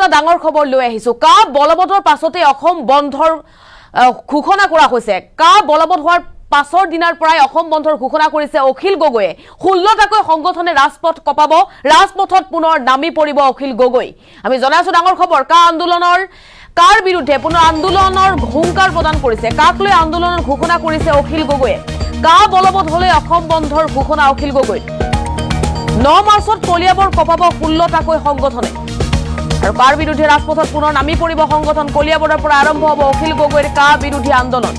এটা ডাঙৰ খবৰ লৈ আহিছো কা বলবতৰ পাছতে অসম বন্ধৰ ঘোষণা কৰা হৈছে কা বলবত হোৱাৰ পাছৰ দিনাৰ পৰাই অসম বন্ধৰ ঘোষণা কৰিছে অখিল গগৈয়ে 16টাকৈ সংগঠনে ৰাজপথ কপাব ৰাজপথত পুনৰ নামি পৰিব অখিল গগৈ আমি জনাইছো ডাঙৰ খবৰ কা আন্দোলনৰ কাৰ বিৰুদ্ধে পুনৰ আন্দোলনৰ হুংকাৰ প্ৰদান কৰিছে কাক লৈ আন্দোলনৰ ঘোষণা কৰিছে অখিল গগৈয়ে কা বলবত হলে অসম বন্ধৰ ঘোষণা অখিল গগৈ 9 মাৰ্চত কলিয়াবৰ কপাব 16টাকৈ সংগঠনে আৰু কাৰ বিৰুদ্ধে ৰাজপথত পুনৰ নামি পৰিব সংগঠন কলিয়াবৰৰ পৰা আৰম্ভ হ'ব অখিল গগৈৰ কা বিৰোধী আন্দোলন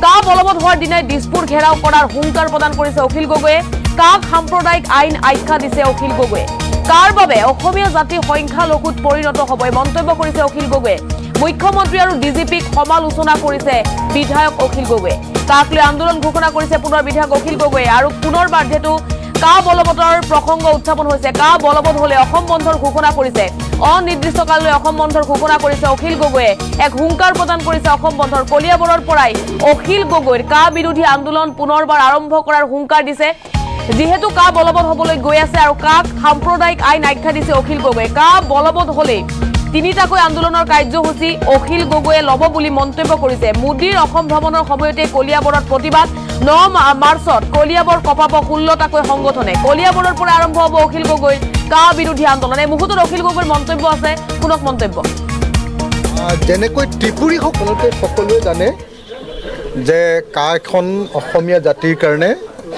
কা বলবৎ হোৱাৰ দিনাই দিছপুৰ ঘেৰাও কৰাৰ হুংকাৰ প্ৰদান কৰিছে অখিল গগৈয়ে কাক সাম্প্ৰদায়িক আইন আখ্যা দিছে অখিল গগৈয়ে কাৰ বাবে অসমীয়া জাতি সংখ্যালঘুত পৰিণত হ'ব মন্তব্য কৰিছে অখিল গগৈয়ে মুখ্যমন্ত্ৰী আৰু ডিজিপিক সমালোচনা কৰিছে বিধায়ক অখিল গগৈয়ে কাক লৈ আন্দোলন ঘোষণা কৰিছে পুনৰ বিধায়ক অখিল গগৈয়ে আৰু পুনৰবাৰ যেটো কা বলবতৰ প্ৰসংগ উত্থাপন হৈছে কা বলবত হলে অসম বন্ধৰ ঘোষণা কৰিছে অনিৰ্দিষ্ট কাললৈ অসম বন্ধৰ ঘোষণা কৰিছে অখিল গগৈয়ে এক হুংকাৰ প্ৰদান কৰিছে অসম বন্ধৰ কলিয়াবৰৰ পৰাই অখিল গগৈৰ কা বিৰোধী আন্দোলন পুনৰবাৰ আৰম্ভ কৰাৰ হুংকাৰ দিছে যেহেতু কা বলবত হবলৈ গৈ আছে আৰু কাক সাম্প্ৰদায়িক আইন আখ্যা দিছে অখিল গগৈয়ে কা বলবত হলে তিনিটাকৈ আন্দোলনৰ কাৰ্যসূচী অখিল গগৈয়ে ল'ব বুলি মন্তব্য কৰিছে মোদীৰ অসম ভ্ৰমণৰ সময়তে কলিয়াবৰত প্ৰতিবাদ 9 মাৰ্চত কলিয়াবৰ কপাব 16টাকৈ সংগঠনে কলিয়াবৰৰ পৰা আৰম্ভ হ'ব অখিল গগৈৰ কা বিৰোধী আন্দোলন এই মুহূৰ্তত অখিল গগৈৰ মন্তব্য আছে শুনক মন্তব্য যেনেকৈ ত্ৰিপুৰী সকলোৱে জানে যে কা এখন অসমীয়া জাতিৰ কাৰণে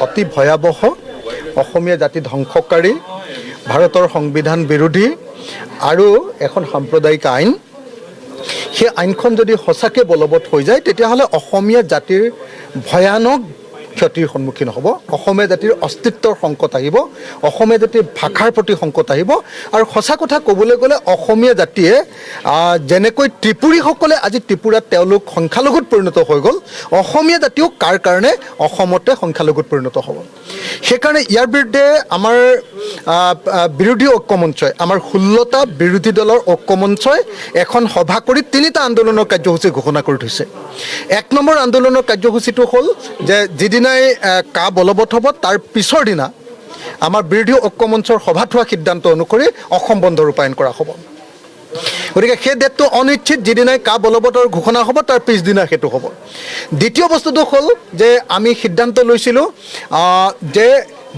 অতি ভয়াৱহ অসমীয়া জাতি ধ্বংসকাৰী ভাৰতৰ সংবিধান বিৰোধী আৰু এখন সাম্প্ৰদায়িক আইন সেই আইনখন যদি সঁচাকৈ বলবৎ হৈ যায় তেতিয়াহ'লে অসমীয়া জাতিৰ ভয়ানক ক্ষতিৰ সন্মুখীন হ'ব অসমীয়া জাতিৰ অস্তিত্বৰ সংকট আহিব অসমীয়া জাতিৰ ভাষাৰ প্ৰতি সংকট আহিব আৰু সঁচা কথা ক'বলৈ গ'লে অসমীয়া জাতিয়ে যেনেকৈ ত্ৰিপুৰীসকলে আজি ত্ৰিপুৰাত তেওঁলোক সংখ্যালঘুত পৰিণত হৈ গ'ল অসমীয়া জাতিও কাৰ কাৰণে অসমতে সংখ্যালঘুত পৰিণত হ'ব সেইকাৰণে ইয়াৰ বিৰুদ্ধে আমাৰ বিৰোধী ঐক্যমঞ্চই আমাৰ 16টা বিৰোধী দলৰ ঐক্যমঞ্চই এখন সভা কৰি 3টা আন্দোলনৰ কাৰ্যসূচী ঘোষণা কৰি থৈছে 1 নম্বৰ আন্দোলনৰ কাৰ্যসূচীটো হ'ল যে যিদিনাই কা বলবৎ হ'ব তাৰ পিছৰ দিনা আমাৰ বিৰোধী ঐক্যমঞ্চৰ সভাত হোৱা সিদ্ধান্ত অনুসৰি অসম বন্ধ ৰূপায়ণ কৰা হ'ব গতিকে সেই ডেটটো অনিশ্চিত যিদিনাই কা বলবতৰ ঘোষণা হ'ব তাৰ পিছদিনা সেইটো হ'ব দ্বিতীয় বস্তুটো হ'ল যে আমি সিদ্ধান্ত লৈছিলোঁ যে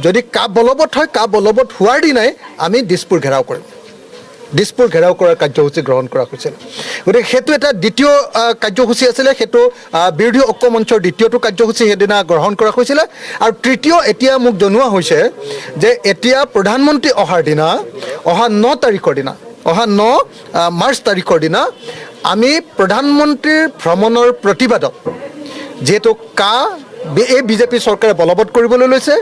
যদি কা বলবৎ হয় কা বলবৎ হোৱাৰ দিনাই আমি দিছপুৰ ঘেৰাও কৰিম দিছপুৰ ঘেৰাও কৰাৰ কাৰ্যসূচী গ্ৰহণ কৰা হৈছিল গতিকে সেইটো এটা দ্বিতীয় কাৰ্যসূচী আছিলে সেইটো বিৰোধী ঐক্যমঞ্চৰ দ্বিতীয়টো কাৰ্যসূচী সেইদিনা গ্ৰহণ কৰা হৈছিলে আৰু তৃতীয় এতিয়া মোক জনোৱা হৈছে যে এতিয়া প্ৰধানমন্ত্ৰী অহাৰ দিনা অহা 9 তাৰিখৰ দিনা অহা 9 মাৰ্চ তাৰিখৰ দিনা আমি প্ৰধানমন্ত্ৰীৰ ভ্ৰমণৰ প্ৰতিবাদত যেহেতু কা এই বিজেপি চৰকাৰে বলবৎ কৰিবলৈ লৈছে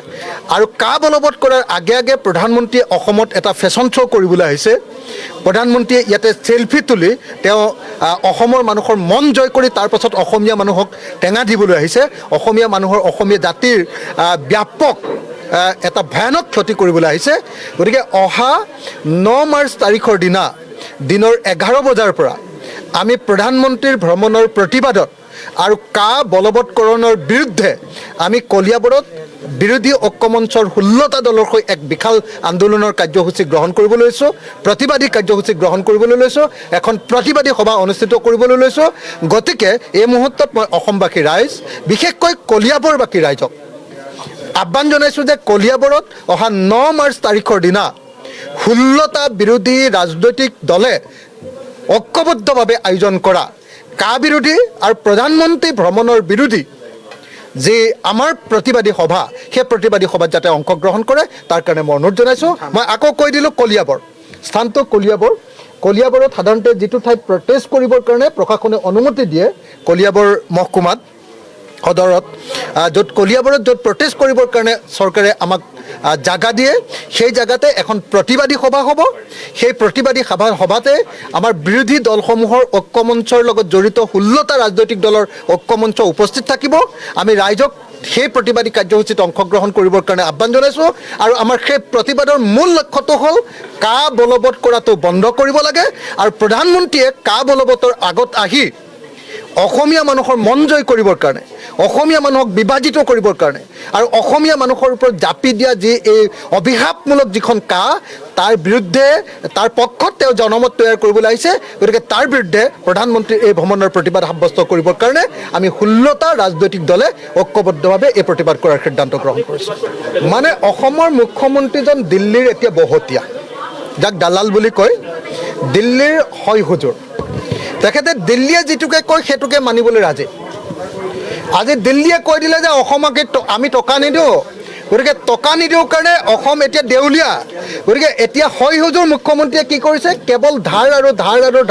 আৰু কা বলবৎ কৰাৰ আগে আগে প্ৰধানমন্ত্ৰীয়ে অসমত এটা ফেশ্বন শ্ব' কৰিবলৈ আহিছে প্ৰধানমন্ত্ৰীয়ে ইয়াতে চেলফি তুলি তেওঁ অসমৰ মানুহৰ মন জয় কৰি তাৰ পাছত অসমীয়া মানুহক টেঙা দিবলৈ আহিছে অসমীয়া মানুহৰ অসমীয়া জাতিৰ ব্যাপক এটা ভয়ানক ক্ষতি কৰিবলৈ আহিছে গতিকে অহা 9 মাৰ্চ তাৰিখৰ দিনা দিনৰ 11 বজাৰ পৰা আমি প্ৰধানমন্ত্ৰীৰ ভ্ৰমণৰ প্ৰতিবাদত আৰু কা বলবৎকৰণৰ বিৰুদ্ধে আমি কলিয়াবৰত বিৰোধী ঐক্যমঞ্চৰ 16টা দলৰ হৈ এক বিশাল আন্দোলনৰ কাৰ্যসূচী গ্ৰহণ কৰিবলৈ লৈছোঁ প্ৰতিবাদী কাৰ্যসূচী গ্ৰহণ কৰিবলৈ লৈছোঁ এখন প্ৰতিবাদী সভা অনুষ্ঠিত কৰিবলৈ লৈছোঁ গতিকে এই মুহূৰ্তত মই অসমবাসী ৰাইজ বিশেষকৈ কলিয়াবৰবাসী ৰাইজক আহ্বান জনাইছোঁ যে কলিয়াবৰত অহা 9 মাৰ্চ তাৰিখৰ দিনা 16টা বিৰোধী ৰাজনৈতিক দলে ঐক্যবদ্ধভাৱে আয়োজন কৰা কা বিৰোধী আৰু প্ৰধানমন্ত্ৰী ভ্ৰমণৰ বিৰোধী যে আমাৰ প্ৰতিবাদী সভা সেই প্ৰতিবাদী সভাত যাতে অংশগ্ৰহণ কৰে তাৰ কাৰণে মই অনুৰোধ জনাইছোঁ মই আকৌ কৈ দিলোঁ কলিয়াবৰ স্থানটো কলিয়াবৰত সাধাৰণতে যিটো ঠাইত প্ৰটেষ্ট কৰিবৰ কাৰণে প্ৰশাসনে অনুমতি দিয়ে কলিয়াবৰ মহকুমাত সদৰত য'ত কলিয়াবৰত য'ত প্ৰটেষ্ট কৰিবৰ কাৰণে চৰকাৰে আমাক জাগা দিয়ে সেই জাগাতে এখন প্ৰতিবাদী সভা হ'ব সেই প্ৰতিবাদী সভাতে আমাৰ বিৰোধী দলসমূহৰ ঐক্যমঞ্চৰ লগত জড়িত 16টা ৰাজনৈতিক দলৰ ঐক্যমঞ্চ উপস্থিত থাকিব আমি ৰাইজক সেই প্ৰতিবাদী কাৰ্যসূচীত অংশগ্ৰহণ কৰিবৰ কাৰণে আহ্বান জনাইছোঁ আৰু আমাৰ সেই প্ৰতিবাদৰ মূল লক্ষ্যটো হ'ল কা বলবৎ কৰাটো বন্ধ কৰিব লাগে আৰু প্ৰধানমন্ত্ৰীয়ে কা বলবতৰ আগত আহি অসমীয়া মানুহৰ মন জয় কৰিবৰ কাৰণে অসমীয়া মানুহক বিভাজিত কৰিবৰ কাৰণে আৰু অসমীয়া মানুহৰ ওপৰত জাপি দিয়া যি এই অভিশাপমূলক যিখন তাৰ বিৰুদ্ধে তাৰ পক্ষত তেওঁ জনমত তৈয়াৰ কৰিবলৈ আহিছে গতিকে তাৰ বিৰুদ্ধে প্ৰধানমন্ত্ৰীৰ এই ভ্ৰমণৰ প্ৰতিবাদ সাব্যস্ত কৰিবৰ কাৰণে আমি 16টা ৰাজনৈতিক দলে ঐক্যবদ্ধভাৱে এই প্ৰতিবাদ কৰাৰ সিদ্ধান্ত গ্ৰহণ কৰিছোঁ মানে অসমৰ মুখ্যমন্ত্ৰীজন দিল্লীৰ এতিয়া বহতীয়া যাক দালাল বুলি কয় দিল্লীৰ হয় হুজুৰ তেখেতে দিল্লীয়ে যিটোকে কয় সেইটোকে মানিবলৈ ৰাজি আজি দিল্লীয়ে কৈ দিলে যে অসমক আমি টকা নিদিওঁ গতিকে টকা নিদিওঁ কাৰণে অসম এতিয়া দেউলীয়া গতিকে এতিয়া হয় হুজুৰ মুখ্যমন্ত্ৰীয়ে কি কৰিছে কেৱল ধাৰ আৰু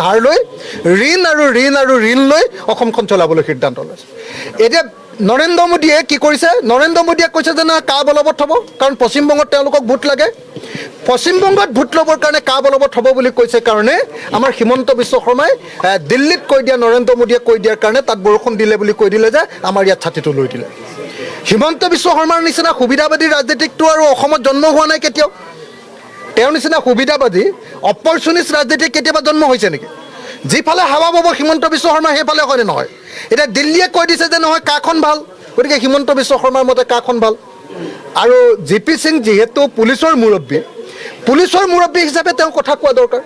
ধাৰ লৈ ঋণ লৈ অসমখন চলাবলৈ সিদ্ধান্ত লৈছে এতিয়া নৰেন্দ্ৰ মোদীয়ে কি কৰিছে নৰেন্দ্ৰ মোদীয়ে কৈছে যে না কা বলবৎ হ'ব কাৰণ পশ্চিমবংগত তেওঁলোকক ভোট লাগে পশ্চিমবংগত ভোট ল'বৰ কাৰণে কা বলবৎ হ'ব বুলি কৈছে কাৰণে আমাৰ হিমন্ত বিশ্ব শৰ্মাই দিল্লীত কৈ দিয়া নৰেন্দ্ৰ মোদীয়ে কৈ দিয়াৰ কাৰণে তাত বৰষুণ দিলে বুলি কৈ দিলে যে আমাৰ ইয়াত ছাতিটো লৈ দিলে হিমন্ত বিশ্ব শৰ্মাৰ নিচিনা সুবিধাবাদী ৰাজনীতিকটো আৰু অসমত জন্ম হোৱা নাই কেতিয়াও তেওঁৰ নিচিনা সুবিধাবাদী অপৰচুনিষ্ট ৰাজনীতিক কেতিয়াবা জন্ম হৈছে নেকি যিফালে হাৱা বব হিমন্ত বিশ্ব শৰ্মা সেইফালে হয়নে নহয় এতিয়া দিল্লীয়ে কৈ দিছে যে নহয় কাখন ভাল গতিকে হিমন্ত বিশ্ব শৰ্মাৰ মতে কাখন ভাল আৰু জি পি সিং যিহেতু পুলিচৰ মুৰব্বী হিচাপে তেওঁ কথা কোৱা দৰকাৰ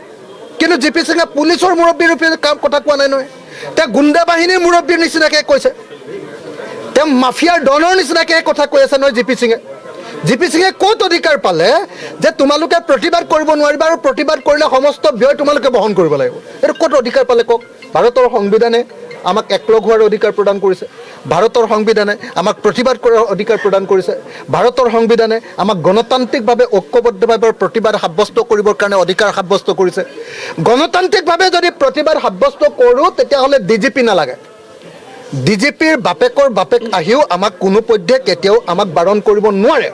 কিন্তু জি পি সিঙে পুলিচৰ মুৰব্বী ৰূপে কথা কোৱা নাই নহয় তেওঁ গুণ্ডা বাহিনীৰ মুৰব্বীৰ নিচিনাকৈ কৈছে তেওঁ মাফিয়াৰ ডনৰ নিচিনাকৈ কথা কৈ আছে নহয় জি পি সিঙে ক'ত অধিকাৰ পালে যে তোমালোকে প্ৰতিবাদ কৰিব নোৱাৰিবা আৰু প্ৰতিবাদ কৰিলে সমস্ত ব্যয় তোমালোকে বহন কৰিব লাগিব এইটো ক'ত অধিকাৰ পালে কওক ভাৰতৰ সংবিধানে আমাক একলগ হোৱাৰ অধিকাৰ প্ৰদান কৰিছে ভাৰতৰ সংবিধানে আমাক প্ৰতিবাদ কৰাৰ অধিকাৰ প্ৰদান কৰিছে ভাৰতৰ সংবিধানে আমাক গণতান্ত্ৰিকভাৱে ঐক্যবদ্ধভাৱে প্ৰতিবাদ সাব্যস্ত কৰিবৰ কাৰণে অধিকাৰ সাব্যস্ত কৰিছে গণতান্ত্ৰিকভাৱে যদি প্ৰতিবাদ সাব্যস্ত কৰোঁ তেতিয়াহ'লে ডিজিপি নালাগে ডিজিপিৰ বাপেকৰ বাপেক আহিও আমাক কোনো পধ্যে কেতিয়াও আমাক বাৰণ কৰিব নোৱাৰে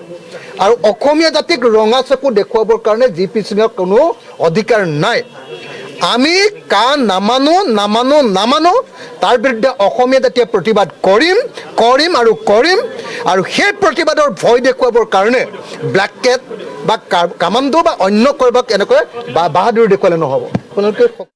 আৰু অসমীয়া জাতিক ৰঙা চকু দেখুৱাবৰ কাৰণে জি পি সিঙৰ কোনো অধিকাৰ নাই আমি কা নামানো তাৰ বিৰুদ্ধে অসমীয়া জাতিয়ে প্ৰতিবাদ কৰিম আৰু সেই প্ৰতিবাদৰ ভয় দেখুৱাবৰ কাৰণে ব্লেক কেট বা কামাণ্ডো বা অন্য কাৰোবাক এনেকৈ বাহাদুৰ দেখুৱালে নহ'ব আপোনালোকে